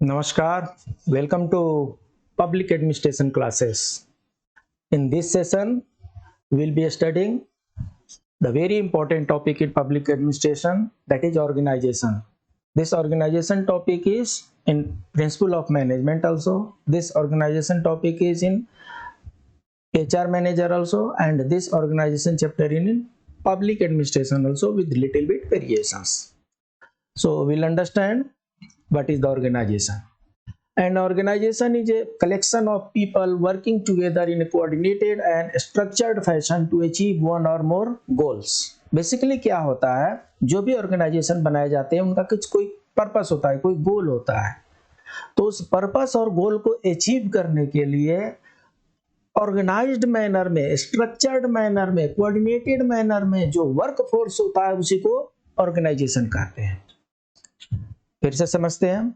Namaskar, welcome to public administration classes. In this session, we'll be studying the very important topic in public administration, that is organization. This organization topic is in principle of management also. This organization topic is in HR manager also, and this organization chapter in public administration also with little bit variations. So we'll understand what is the organization. An organization is a collection of people working together in a coordinated and structured fashion to achieve one or more goals. Basically क्या होता है, जो भी organisation बनाए जाते हैं उनका कुछ कोई पर्पस होता है, कोई गोल होता है। तो उस पर्पस और गोल को अचीव करने के लिए ऑर्गेनाइज्ड मैनर में, स्ट्रक्चर्ड मैनर में, कोऑर्डिनेटेड मैनर में जो वर्क फोर्स होता है उसी को ऑर्गेनाइजेशन कहते हैं। फिर से समझते हैं।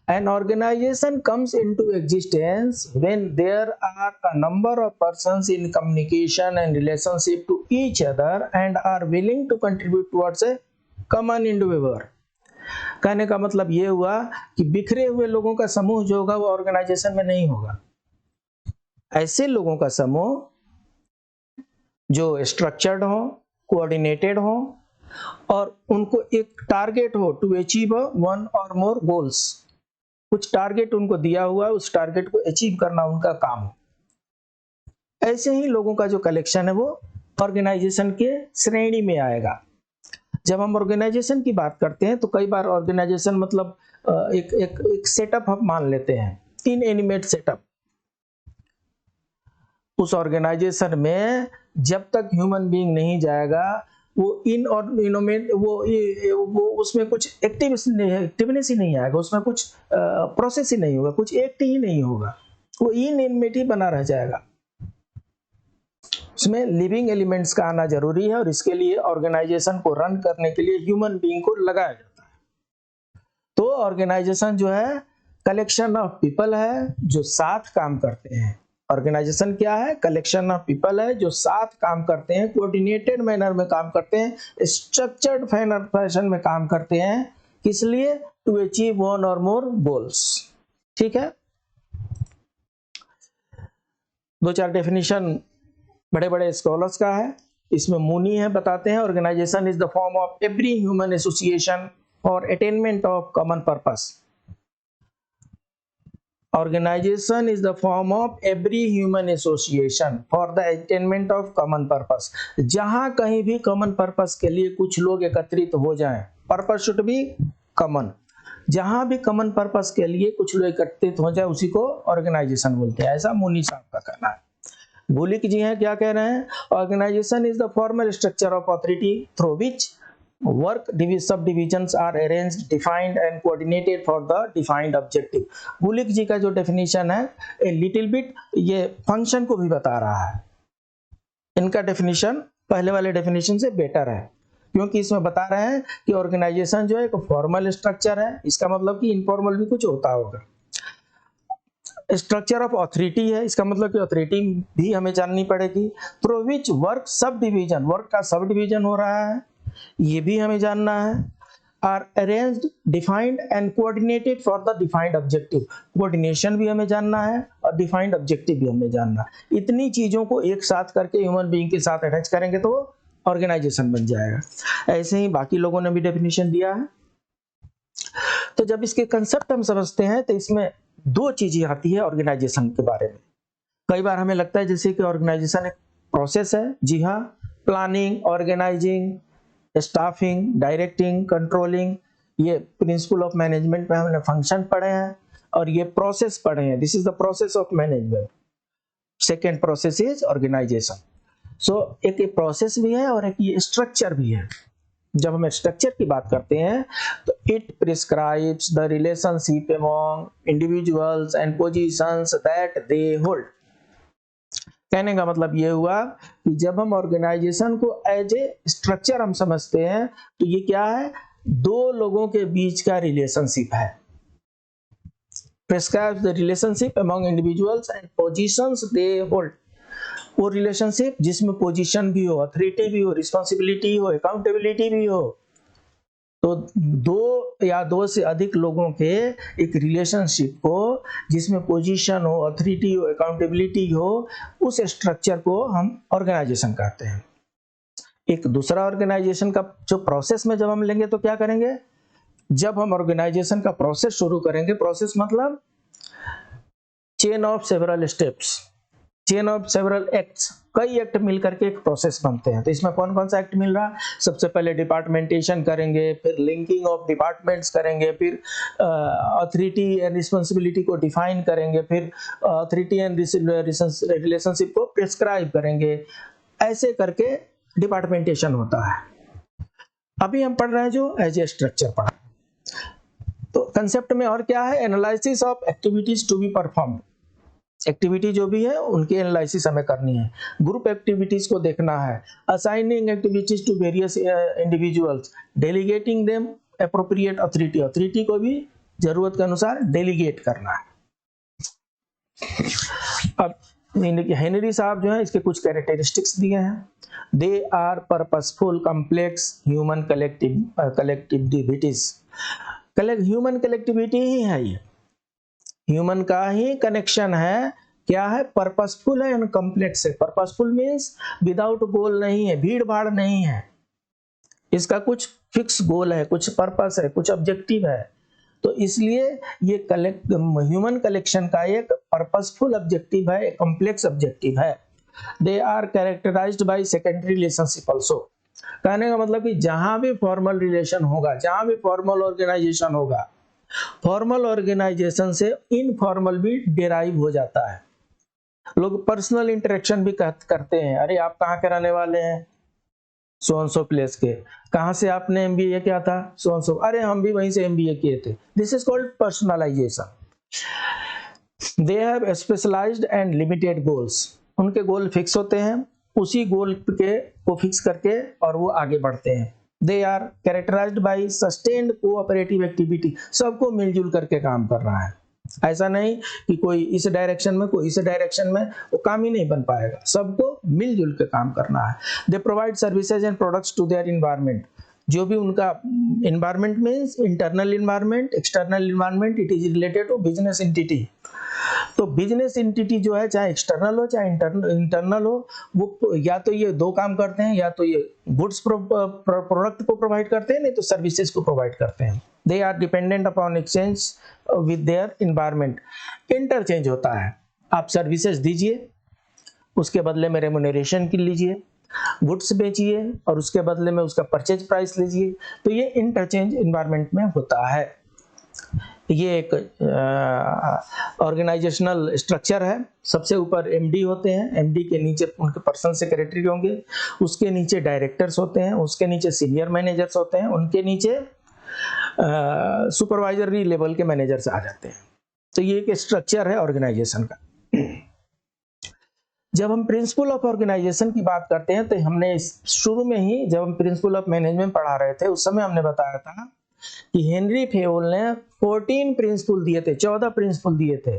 An organization comes into existence when there are a number of persons in communication and relationship to each other and are willing to contribute towards a common endeavor. कहने का मतलब ये हुआ कि बिखरे हुए लोगों का समूह जो होगा वो ऑर्गेनाइजेशन में नहीं होगा। ऐसे लोगों का समूह जो स्ट्रक्चर्ड हो, कोऑर्डिनेटेड हो और उनको एक टारगेट हो टू अचीव वन और मोर गोल्स। कुछ टारगेट उनको दिया हुआ है, उस टारगेट को अचीव करना उनका काम हो। ऐसे ही लोगों का जो कलेक्शन है वो ऑर्गेनाइजेशन के श्रेणी में आएगा। जब हम ऑर्गेनाइजेशन की बात करते हैं तो कई बार ऑर्गेनाइजेशन मतलब एक सेटअप हम मान लेते हैं, इनएनिमेट सेटअप। उस ऑर्गेनाइजेशन में जब तक ह्यूमन बीइंग नहीं जाएगा वो इनोमेट वो उसमें कुछ एक्टिवनेस ही नहीं आएगा, उसमें कुछ प्रोसेस ही नहीं होगा, कुछ एक्ट ही नहीं होगा, वो इनएनिमेट ही बना रह जाएगा। उसमें लिविंग एलिमेंट्स का आना जरूरी है और इसके लिए ऑर्गेनाइजेशन को रन करने के लिए ह्यूमन बीइंग को लगाया जाता है। तो ऑर्गेनाइजेशन जो है कलेक्शन ऑफ पीपल है जो साथ काम करते हैं। ऑर्गेनाइजेशन क्या है? कलेक्शन ऑफ पीपल है जो साथ काम करते हैं, कोऑर्डिनेटेड मैनर में काम करते हैं, स्ट्रक्चर्ड फैशन में काम करते हैं। किस लिए? टू अचीव वन और मोर गोल्स। ठीक है, दो चार डेफिनेशन बड़े बड़े स्कॉलर्स का है। इसमें मूनी है, बताते हैं organization is the form of every human association for attainment of common purpose. Organization is the form of every human association for the attainment of common purpose. जहां कहीं भी कॉमन पर्पस के लिए कुछ लोग एकत्रित हो जाएं, पर्पस शुड बी कॉमन। जहां भी कॉमन पर्पस के लिए कुछ लोग एकत्रित हो जाए उसी को ऑर्गेनाइजेशन बोलते हैं, ऐसा मुनी साहब का कहना है। बुलिक जी हैं, क्या कह रहे हैं? Organization is the formal structure of authority through which work subdivisions are arranged, defined and coordinated for the defined objective. बुलिक जी का जो डेफिनेशन है ए लिटिल बिट ये फंक्शन को भी बता रहा है। इनका डेफिनेशन पहले वाले डेफिनेशन से बेटर है क्योंकि इसमें बता रहे हैं कि ऑर्गेनाइजेशन जो है एक फॉर्मल स्ट्रक्चर है, इसका मतलब कि इनफॉर्मल भी कुछ होता होगा। स्ट्रक्चर ऑफ अथॉरिटी है, इसका मतलब कि अथॉरिटी भी हमें जाननी पड़ेगी। Through which work sub division, work का सब डिवीजन हो रहा है, ये भी हमें जानना है। Are arranged, defined and coordinated for the defined objective. Coordination भी हमें जानना है और डिफाइंड ऑब्जेक्टिव भी हमें जानना है। इतनी चीजों को एक साथ करके ह्यूमन बीइंग के साथ अटैच करेंगे तो ऑर्गेनाइजेशन बन जाएगा। ऐसे ही बाकी लोगों ने भी डेफिनेशन दिया है। तो जब इसके कंसेप्ट हम समझते हैं तो इसमें दो चीजें आती है ऑर्गेनाइजेशन के बारे में। कई बार हमें लगता है जैसे कि ऑर्गेनाइजेशन एक प्रोसेस है। जी हाँ, planning, organizing, staffing, directing, controlling, ये प्रिंसिपल ऑफ मैनेजमेंट में हमने फंक्शन पढ़े हैं और ये प्रोसेस पढ़े हैं। This is the process of management. Second process is organization. So एक प्रोसेस भी है और एक ये स्ट्रक्चर भी है। जब हम स्ट्रक्चर की बात करते हैं तो it prescribes the relationship among individuals and positions that they hold. कहने का मतलब ये हुआ कि जब हम ऑर्गेनाइजेशन को एज ए स्ट्रक्चर हम समझते हैं तो ये क्या है? दो लोगों के बीच का रिलेशनशिप है। Prescribes the relationship among individuals and positions they hold. वो रिलेशनशिप जिसमें पोजीशन भी हो, अथॉरिटी भी हो, रिस्पांसिबिलिटी हो, अकाउंटेबिलिटी भी हो, तो दो या दो से अधिक लोगों के एक रिलेशनशिप को, जिसमें पोजीशन हो, अथॉरिटी हो, अकाउंटेबिलिटी हो, उस स्ट्रक्चर को हम ऑर्गेनाइजेशन कहते हैं। एक दूसरा ऑर्गेनाइजेशन का जो प्रोसेस में जब हम लेंगे तो क्या करेंगे, जब हम ऑर्गेनाइजेशन का प्रोसेस शुरू करेंगे, प्रोसेस मतलब chain of several steps, chain of several acts, कई एक्ट मिल करके एक प्रोसेस बनते हैं। तो इसमें कौन कौन सा एक्ट मिल रहा है, सबसे पहले डिपार्टमेंटेशन करेंगे, फिर लिंकिंग ऑफ डिपार्टमेंट्स करेंगे, फिर अथॉरिटी एंड रिस्पांसिबिलिटी को डिफाइन करेंगे, फिर अथॉरिटी एंड रिलेशनशिप को प्रिस्क्राइब करेंगे, ऐसे करके डिपार्टमेंटेशन होता है। अभी हम पढ़ रहे हैं जो एज ए स्ट्रक्चर पढ़ा। तो कंसेप्ट में और क्या है, analysis of activities to be performed, activity जो भी है उनकी एनालिसिस हमें करनी है, ग्रुप एक्टिविटीज को देखना है, assigning activities to various individuals, delegating them appropriate authority, authority को भी जरूरत के अनुसार डेलीगेट करना है। अब हेनरी साहब जो है इसके कुछ कैरेक्टरिस्टिक्स दिए हैं, they are purposeful complex human collectivities, human collectivity ही है, ये ह्यूमन का ही कनेक्शन है, क्या है, पर्पसफुल है एंड कॉम्प्लेक्स है। पर्पसफुल मीन्स विदाउट गोल नहीं है, भीड़ भाड़ नहीं है, इसका कुछ फिक्स गोल है, कुछ पर्पस है, कुछ ऑब्जेक्टिव है। तो इसलिए ये ह्यूमन कलेक्शन का एक पर्पसफुल ऑब्जेक्टिव है, एक कॉम्प्लेक्स ऑब्जेक्टिव है। They are characterized by secondary relationship also, कहने का मतलब कि जहां भी फॉर्मल रिलेशन होगा, जहां भी फॉर्मल ऑर्गेनाइजेशन होगा, फॉर्मल ऑर्गेनाइजेशन से इनफॉर्मल भी डेराइव हो जाता है। लोग पर्सनल इंटरेक्शन भी करते हैं, अरे आप कहाँ के रहने वाले हैं, सो एंड सो प्लेस के, कहाँ से आपने एमबीए किया था, सो एंड सो, अरे हम भी वहीं से एमबीए किए थे। This is called personalization. They have specialized and limited goals, उनके गोल फिक्स होते हैं, उसी गोल को फिक्स करके और वो आगे बढ़ते हैं। They are characterized by sustained cooperative activity, सबको मिलजुल करके काम करना है, ऐसा नहीं कि कोई इस डायरेक्शन में कोई इस डायरेक्शन में, वो काम ही नहीं बन पाएगा, सबको मिलजुल के काम करना है। They provide services and products to their environment, जो भी उनका environment means internal environment, external environment, it is related to business entity. तो बिजनेस एंटिटी जो है, चाहे एक्सटर्नल हो चाहे इंटरनल हो, वो या तो ये दो काम करते हैं, या तो ये गुड्स प्रोडक्ट को प्रोवाइड करते हैं, नहीं तो सर्विसेज को प्रोवाइड करते हैं। They are dependent upon exchange with their environment, interchange होता है, आप सर्विसेज दीजिए, उसके बदले में रेम्युनरेशन की लीजिए, गुड्स बेचिए और उसके बदले में उसका परचेज प्राइस लीजिए, तो ये इंटरचेंज इन्वायरमेंट में होता है। ये एक ऑर्गेनाइजेशनल स्ट्रक्चर है। सबसे ऊपर एमडी होते हैं, एमडी के नीचे उनके पर्सनल सेक्रेटरी होंगे, उसके नीचे डायरेक्टर्स होते हैं, उसके नीचे सीनियर मैनेजर्स होते हैं, उनके नीचे सुपरवाइजरी लेवल के मैनेजर्स आ जाते हैं। तो ये एक स्ट्रक्चर है ऑर्गेनाइजेशन का। जब हम प्रिंसिपल ऑफ ऑर्गेनाइजेशन की बात करते हैं, तो हमने शुरू में ही जब हम प्रिंसिपल ऑफ मैनेजमेंट पढ़ा रहे थे, उस समय हमने बताया था कि हेनरी फेयोल ने 14 प्रिंसिपल दिए थे, 14 प्रिंसिपल दिए थे।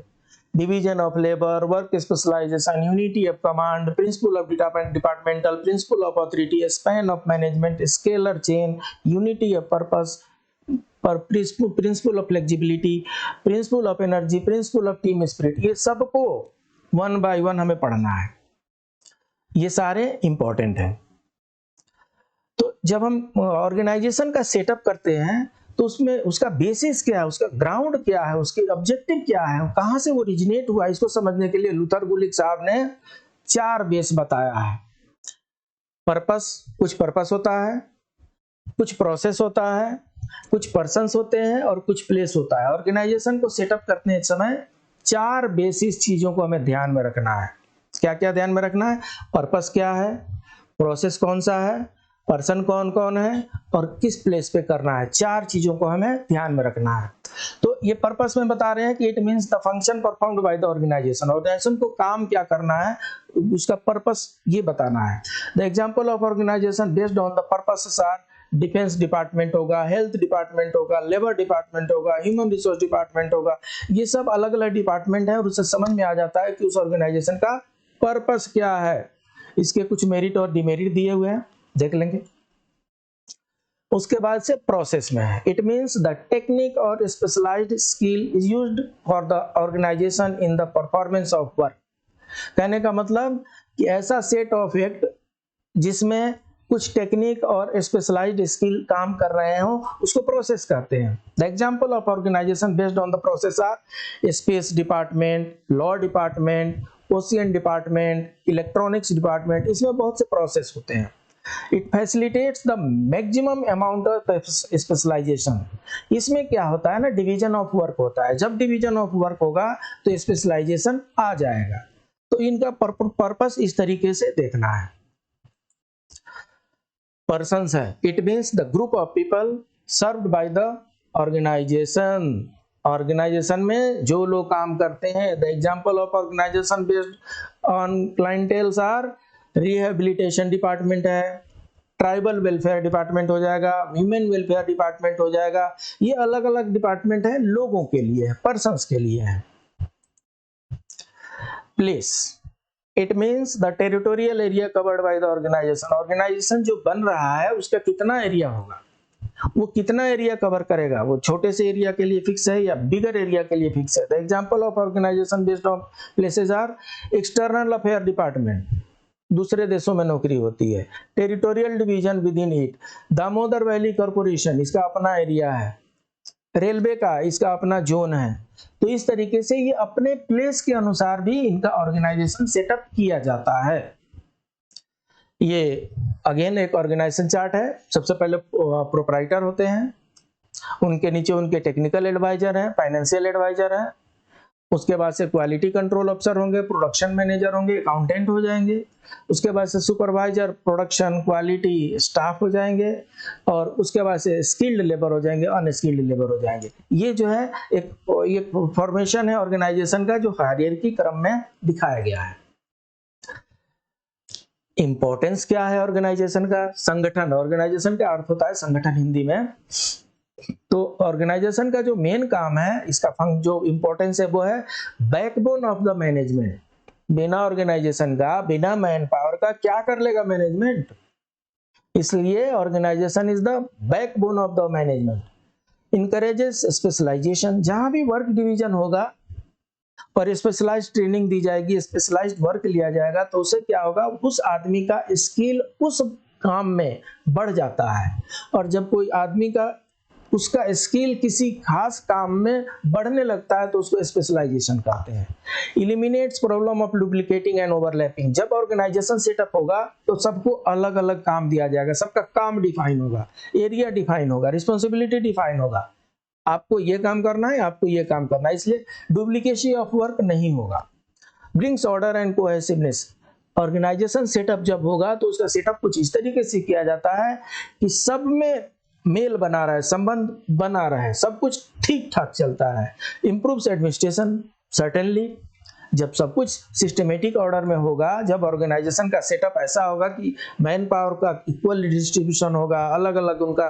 Division of labour, work specialization, unity of command, principle of departmental, principle of authority, span of management, scalar chain, unity of purpose, principle of flexibility, principle of energy, principle of team spirit, ये सबको one by one हमें पढ़ना है, ये सारे important हैं। तो जब हम ऑर्गेनाइजेशन का सेटअप करते हैं, तो उसमें उसका बेसिस क्या है, उसका ग्राउंड क्या है, उसके ऑब्जेक्टिव क्या है, कहां से वो ओरिजिनेट हुआ, इसको समझने के लिए लूथर गुलिक साहब ने 4 बेस बताया है। पर्पस, कुछ पर्पस होता है, कुछ प्रोसेस होता है, कुछ पर्सन्स होते हैं और कुछ प्लेस होता है। ऑर्गेनाइजेशन को सेटअप करने समय 4 बेसिस चीजों को हमें ध्यान में रखना है। क्या क्या ध्यान में रखना है, पर्पस क्या है, प्रोसेस कौन सा है, पर्सन कौन कौन है और किस प्लेस पे करना है, 4 चीजों को हमें ध्यान में रखना है। तो ये पर्पस में बता रहे हैं कि it means the function performed by the organization, organization को काम क्या करना है, उसका पर्पस ये बताना है। The example of organization based on the purposes are defence department होगा, हेल्थ डिपार्टमेंट होगा, लेबर डिपार्टमेंट होगा, ह्यूमन रिसोर्स डिपार्टमेंट होगा। ये सब अलग अलग डिपार्टमेंट है और उससे समझ में आ जाता है कि उस ऑर्गेनाइजेशन का पर्पस क्या है। इसके कुछ मेरिट और डिमेरिट दिए हुए हैं, देख लेंगे। उसके बाद से प्रोसेस में है। इट मीन्स द टेक्निक और specialized skill is used for the organization in the performance of work. कहने का मतलब कि ऐसा सेट ऑफ एक्ट जिसमें कुछ टेक्निक और स्पेशलाइज्ड स्किल काम कर रहे हो उसको प्रोसेस कहते हैं। The example of organization based on the process are space department, law department, ocean department, electronics department. इसमें बहुत से प्रोसेस होते हैं। It facilitates the maximum amount of specialization. इसमें क्या होता है ना, डिवीजन ऑफ वर्क होता है। जब डिवीजन ऑफ वर्क होगा तो स्पेशलाइजेशन आ जाएगा। तो इनका पर्पस इस तरीके से देखना है। पर्सन्स है, it means the group of people served by the organization. Organization में जो लोग काम करते हैं। The example of organization based on clienteles are rehabilitation department है, ट्राइबल वेलफेयर डिपार्टमेंट हो जाएगा, वीमेन वेलफेयर डिपार्टमेंट हो जाएगा। ये अलग अलग डिपार्टमेंट है, लोगों के लिए है, पर्सन्स के लिए है। Place, it means the territorial area covered by the organization. Organization जो बन रहा है उसका कितना एरिया होगा, वो कितना एरिया कवर करेगा, वो छोटे से एरिया के लिए फिक्स है या बिगर एरिया के लिए फिक्स है। The example of organization based on places are external affair department, दूसरे देशों में नौकरी होती है। Territorial division within it, Damodar valley corporation, इसका अपना एरिया है। रेलवे का इसका अपना जोन है। तो इस तरीके से ये अपने प्लेस के अनुसार भी इनका ऑर्गेनाइजेशन सेटअप किया जाता है। ये अगेन एक ऑर्गेनाइजेशन चार्ट है। सबसे पहले प्रोप्राइटर होते हैं, उनके नीचे उनके टेक्निकल एडवाइजर हैं, फाइनेंशियल एडवाइजर हैं, उसके बाद से क्वालिटी कंट्रोल अफसर होंगे, प्रोडक्शन मैनेजर होंगे, अकाउंटेंट हो जाएंगे, उसके बाद से सुपरवाइजर, प्रोडक्शन, क्वालिटी स्टाफ हो जाएंगे, और उसके बाद से स्किल्ड लेबर हो जाएंगे, अनस्किल्ड लेबर हो जाएंगे। ये जो है एक फॉर्मेशन है ऑर्गेनाइजेशन का जो हायरार्की क्रम में दिखाया गया है। इंपॉर्टेंस क्या है ऑर्गेनाइजेशन का? संगठन, ऑर्गेनाइजेशन का अर्थ होता है संगठन हिंदी में। तो ऑर्गेनाइजेशन का जो मेन काम है, इसका जो इंपॉर्टेंस है वो है बैकबोन ऑफ द मैनेजमेंट। बिना ऑर्गेनाइजेशन का, बिना मैन पावर का क्या कर लेगा मैनेजमेंट? इसलिए organization is the backbone of the management. Encourages specialization, जहां भी वर्क डिवीजन होगा और स्पेशलाइज्ड ट्रेनिंग दी जाएगी, स्पेशलाइज्ड वर्क लिया जाएगा, तो उससे क्या होगा, उस आदमी का स्किल उस काम में बढ़ जाता है। और जब कोई आदमी का उसका स्किल किसी खास काम में बढ़ने लगता है तो उसको स्पेशलाइजेशन कहते हैं। Eliminates problem of duplicating and overlapping. जब ऑर्गेनाइजेशन सेटअप होगा तो सबको अलग अलग काम दिया जाएगा, सबका काम डिफाइन होगा, एरिया डिफाइन होगा, रिस्पॉन्सिबिलिटी डिफाइन होगा। आपको ये काम करना है, आपको ये काम करना है, इसलिए डुप्लीकेसी ऑफ वर्क नहीं होगा। Brings order and cohesiveness. Organization setup जब होगा तो उसका सेटअप कुछ इस तरीके से किया जाता है कि सब में मेल बना रहा है, संबंध बना रहा है, सब कुछ ठीक ठाक चलता है। इम्प्रूव्स एडमिनिस्ट्रेशन, सर्टेनली जब सब कुछ सिस्टमेटिक ऑर्डर में होगा, जब ऑर्गेनाइजेशन का सेटअप ऐसा होगा कि मैन पावर का इक्वल डिस्ट्रीब्यूशन होगा, अलग अलग उनका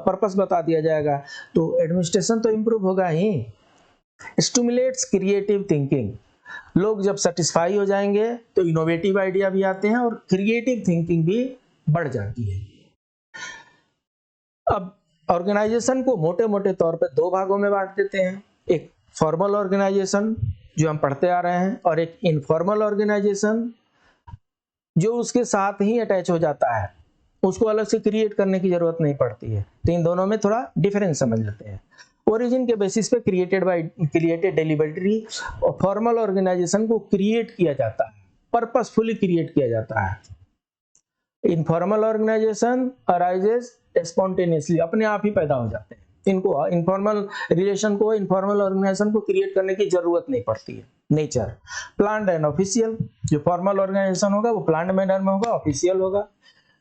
पर्पस बता दिया जाएगा, तो एडमिनिस्ट्रेशन तो इम्प्रूव होगा ही। Stimulates creative thinking. लोग जब सेटिस्फाई हो जाएंगे तो इनोवेटिव आइडिया भी आते हैं और क्रिएटिव थिंकिंग भी बढ़ जाती है। अब ऑर्गेनाइजेशन को मोटे मोटे तौर पे दो भागों में बांट देते हैं। एक फॉर्मल ऑर्गेनाइजेशन जो हम पढ़ते आ रहे हैं, और एक इनफॉर्मल ऑर्गेनाइजेशन जो उसके साथ ही अटैच हो जाता है, उसको अलग से क्रिएट करने की जरूरत नहीं पड़ती है। तो इन दोनों में थोड़ा डिफरेंस समझ लेते हैं। ओरिजिन के बेसिस पे क्रिएटेड डेलिबरेटली, और फॉर्मल ऑर्गेनाइजेशन को क्रिएट किया जाता है, पर्पसफुली क्रिएट किया जाता है। इनफॉर्मल ऑर्गेनाइजेशन अराइजेस स्पॉन्टेनियसली, अपने आप ही पैदा हो जाते हैं। इनको इनफॉर्मल रिलेशन को, इनफॉर्मल ऑर्गेनाइजेशन को क्रिएट करने की जरूरत नहीं पड़ती है। Nature, planned and official. जो फॉर्मल ऑर्गेनाइजेशन होगा वो प्लान्ड मैनर में होगा, ऑफिशियल होगा।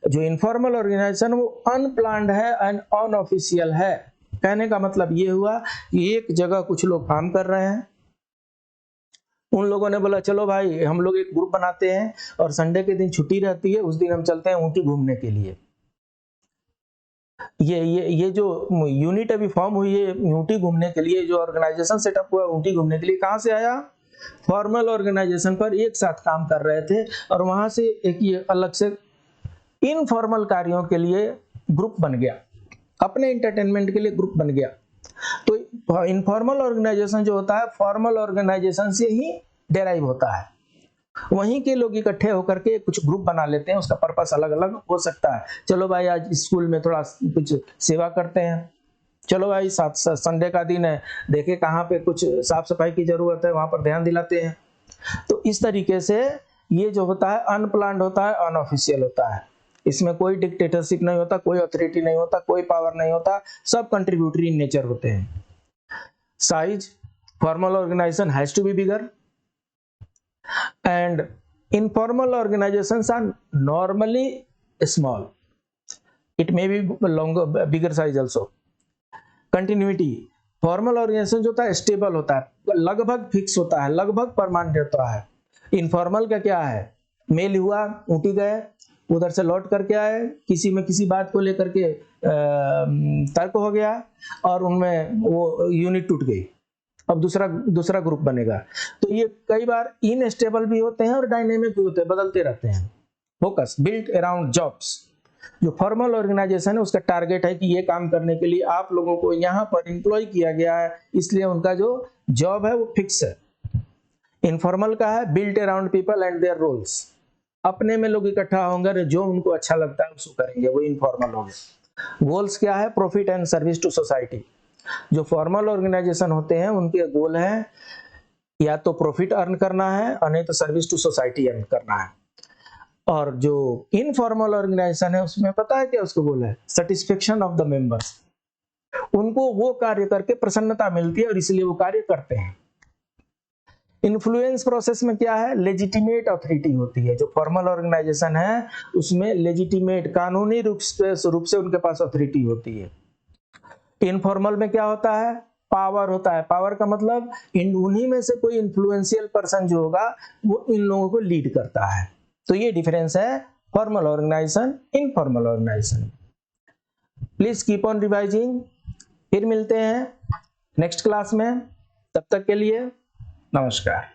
जो इनफॉर्मल ऑर्गेनाइजेशन वो अनप्लान्ड है एंड अनऑफिशियल है। कहने का मतलब ये हुआ कि एक जगह कुछ लोग काम कर रहे हैं, उन लोगों ने बोला चलो भाई हम लोग एक ग्रुप बनाते हैं और संडे के दिन छुट्टी रहती है, उस दिन हम चलते हैं ऊटी घूमने के लिए। ये जो यूनिट अभी फॉर्म हुई है ऊटी घूमने के लिए, जो ऑर्गेनाइजेशन सेटअप हुआ ऊटी घूमने के लिए, कहां से आया? फॉर्मल ऑर्गेनाइजेशन पर एक साथ काम कर रहे थे और वहां से एक ये अलग से इनफॉर्मल कार्यों के लिए ग्रुप बन गया। अपने एंटरटेनमेंट के लिए ग्रुप बन गया। तो इनफॉर्मल ऑर्गेनाइजेशन जो होता है फॉर्मल ऑर्गेनाइजेशन से ही डेराइव होता है। वहीं के लोग इकट्ठे होकर के कुछ ग्रुप बना लेते हैं, उसका पर्पस अलग अलग हो सकता है। चलो भाई आज स्कूल में थोड़ा कुछ सेवा करते हैं, चलो भाई संडे का दिन है, देखे कहाँ पे कुछ साफ सफाई की जरूरत है, वहां पर ध्यान दिलाते हैं। तो इस तरीके से ये जो होता है अनप्लान्ड होता है, अनऑफिशियल होता है। इसमें कोई डिक्टेटरशिप नहीं होता, कोई अथॉरिटी नहीं होता, कोई पावर नहीं होता, सब कंट्रीब्यूटरी इन नेचर होते हैं। Size, formal organization has to be bigger and informal organizations are normally small. It may be longer, bigger size also. Continuity, formal organization जो होता है स्टेबल होता है, लगभग फिक्स होता है, लगभग परमानेंट होता है। इनफॉर्मल का क्या है, मेल हुआ, ऊटी गए, उधर से लौट करके आए, किसी में किसी बात को लेकर के तर्क हो गया और उनमें वो यूनिट टूट गई, अब दूसरा ग्रुप बनेगा। तो ये कई बार इनस्टेबल भी होते हैं और डायनेमिक भी होते हैं, बदलते रहते हैं। Focus, built around jobs. जो फॉर्मल ऑर्गेनाइजेशन है उसका टारगेट है कि ये काम करने के लिए आप लोगों को यहाँ पर एम्प्लॉय किया गया है, इसलिए उनका जो जॉब है वो फिक्स है। इनफॉर्मल का है built around people and their roles. अपने में लोग इकट्ठा होंगे, जो उनको अच्छा लगता है उसको करेंगे, वो इनफॉर्मल हो गया। गोल्स क्या है, profit and service to society. जो फॉर्मल ऑर्गेनाइजेशन होते हैं उनके गोल है या तो प्रॉफिट अर्न करना है और नहीं तो सर्विस टू सोसाइटी अर्न करना है। और जो इनफॉर्मल ऑर्गेनाइजेशन है उसमें पता है क्या उसका गोल है, सेटिस्फेक्शन ऑफ द मेंबर्स। उनको वो कार्य करके प्रसन्नता मिलती है और इसलिए वो कार्य करते हैं। इन्फ्लुएंस प्रोसेस में क्या है, लेजिटिमेट अथॉरिटी होती है। जो फॉर्मल ऑर्गेनाइजेशन है उसमें लेजिटिमेट कानूनी रूप से उनके पास अथॉरिटी होती है। इनफॉर्मल में क्या होता है, पावर होता है। पावर का मतलब उन्हीं में से कोई इन्फ्लुएंशियल पर्सन जो होगा वो इन लोगों को लीड करता है। तो ये डिफरेंस है formal organization, informal organization. Please keep on revising. फिर मिलते हैं नेक्स्ट क्लास में, तब तक के लिए नमस्कार।